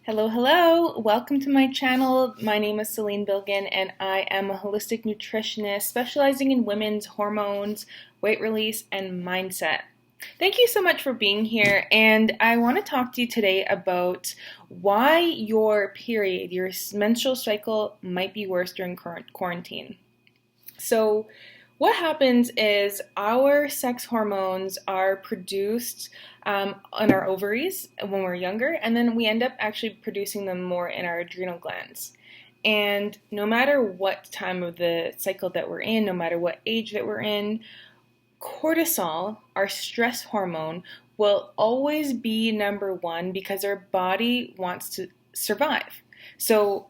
Hello, hello. Welcome to my channel. My name is Celine Bilgin, and I am a holistic nutritionist specializing in women's hormones, weight release, and mindset. Thank you so much for being here, and I want to talk to you today about why your period, your menstrual cycle, might be worse during quarantine. So, what happens is our sex hormones are produced in our ovaries when we're younger, and then we end up actually producing them more in our adrenal glands. And no matter what time of the cycle that we're in, no matter what age that we're in, cortisol, our stress hormone, will always be number one because our body wants to survive. So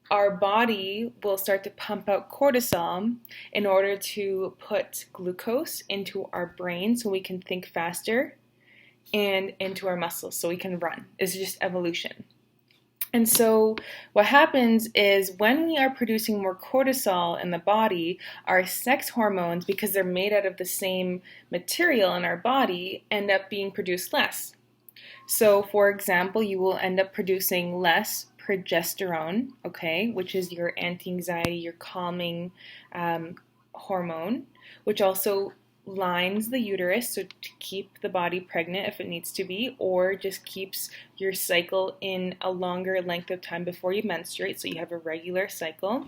our body will start to pump out cortisol in order to put glucose into our brain so we can think faster and into our muscles so we can run. It's just evolution. And so what happens is when we are producing more cortisol in the body, our sex hormones, because they're made out of the same material in our body, end up being produced less. So for example, you will end up producing less progesterone, okay, which is your anti-anxiety, your calming hormone, which also lines the uterus so to keep the body pregnant if it needs to be, or just keeps your cycle in a longer length of time before you menstruate so you have a regular cycle.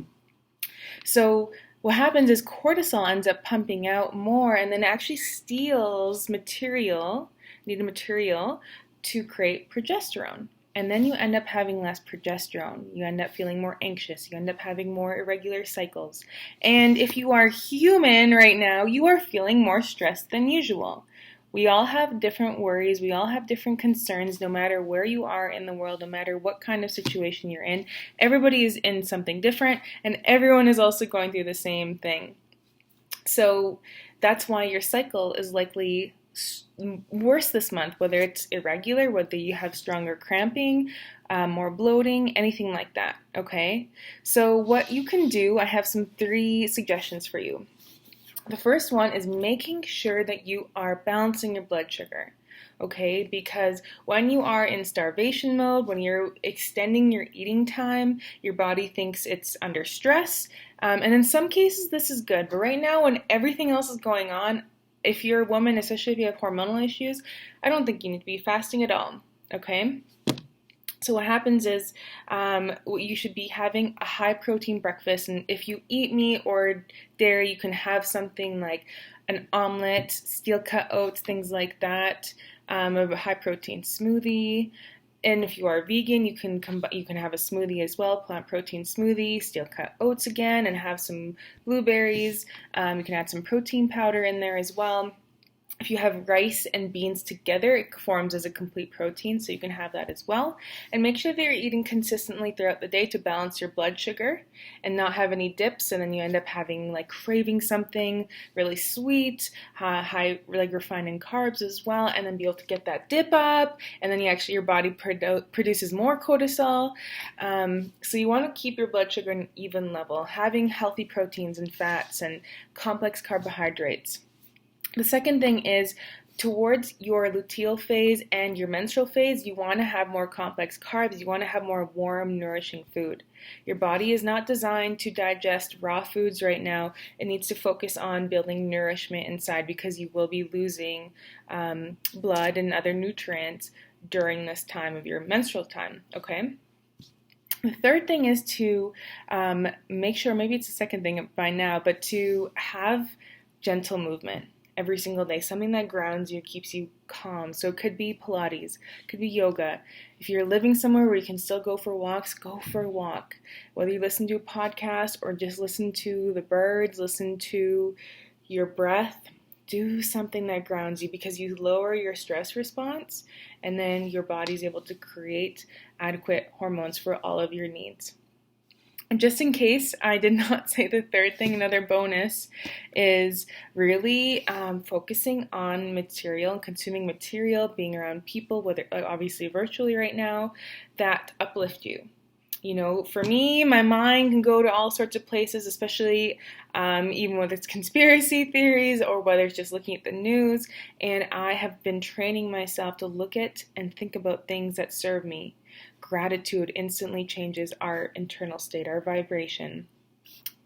So what happens is cortisol ends up pumping out more and then actually steals needed material to create progesterone. And then you end up having less progesterone. You end up feeling more anxious. You end up having more irregular cycles. And if you are human right now, you are feeling more stressed than usual. We all have different worries. We all have different concerns, no matter where you are in the world, no matter what kind of situation you're in. Everybody is in something different, and everyone is also going through the same thing. So that's why your cycle is likely worse this month, whether it's irregular, whether you have stronger cramping, more bloating, anything like that, okay? So what you can do, I have some 3 suggestions for you. The first one is making sure that you are balancing your blood sugar, okay? Because when you are in starvation mode, when you're extending your eating time, your body thinks it's under stress, and in some cases this is good, but right now when everything else is going on, if you're a woman, especially if you have hormonal issues, I don't think you need to be fasting at all, okay? So what happens is you should be having a high protein breakfast, and if you eat meat or dairy, you can have something like an omelet, steel cut oats, things like that, a high protein smoothie. And if you are vegan, you can have a smoothie as well, plant protein smoothie, steel cut oats again, and have some blueberries. You can add some protein powder in there as well. If you have rice and beans together, it forms as a complete protein, so you can have that as well. And make sure that you're eating consistently throughout the day to balance your blood sugar and not have any dips, and then you end up having like craving something really sweet, high like refined in carbs as well, and then be able to get that dip up, and then your body produces more cortisol. So you want to keep your blood sugar at an even level, having healthy proteins and fats and complex carbohydrates. The second thing is towards your luteal phase and your menstrual phase, you want to have more complex carbs. You want to have more warm, nourishing food. Your body is not designed to digest raw foods right now. It needs to focus on building nourishment inside because you will be losing blood and other nutrients during this time of your menstrual time, okay? The third thing is to make sure, maybe it's the second thing by now, but to have gentle movement every single day, something that grounds you, keeps you calm. So it could be Pilates, could be yoga. If you're living somewhere where you can still go for walks, go for a walk. Whether you listen to a podcast or just listen to the birds, listen to your breath, do something that grounds you because you lower your stress response and then your body's able to create adequate hormones for all of your needs. And just in case I did not say the third thing, another bonus is really focusing on material and consuming material, being around people, whether obviously virtually right now, that uplift you. You know, for me, my mind can go to all sorts of places, especially even whether it's conspiracy theories or whether it's just looking at the news. And I have been training myself to look at and think about things that serve me. Gratitude instantly changes our internal state, our vibration.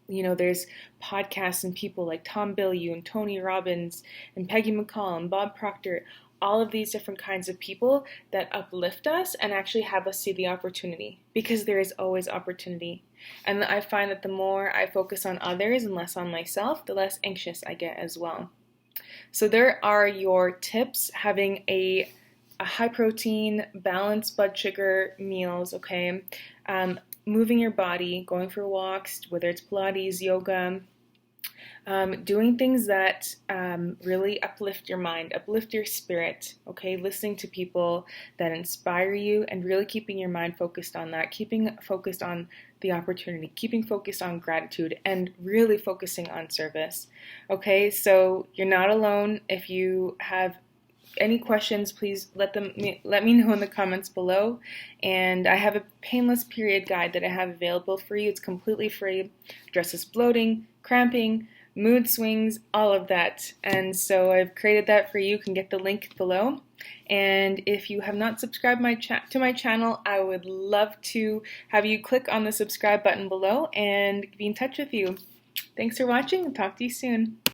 There's podcasts and people like Tom Bilyeu and Tony Robbins and Peggy McCall and Bob Proctor, all of these different kinds of people that uplift us and actually have us see the opportunity, because there is always opportunity. And I find that the more I focus on others and less on myself, the less anxious I get as well. So there are your tips: having a high protein, balanced blood sugar meals, okay? Moving your body, going for walks, whether it's Pilates, yoga, doing things that really uplift your mind, uplift your spirit, okay? Listening to people that inspire you and really keeping your mind focused on that, keeping focused on the opportunity, keeping focused on gratitude, and really focusing on service, okay? So you're not alone. If you have any questions, please let me know in the comments below. And I have a painless period guide that I have available for you. It's completely free. Addresses bloating, cramping, mood swings, all of that. And so I've created that for you. You can get the link below. And if you have not subscribed to my channel, I would love to have you click on the subscribe button below and be in touch with you. Thanks for watching, and talk to you soon.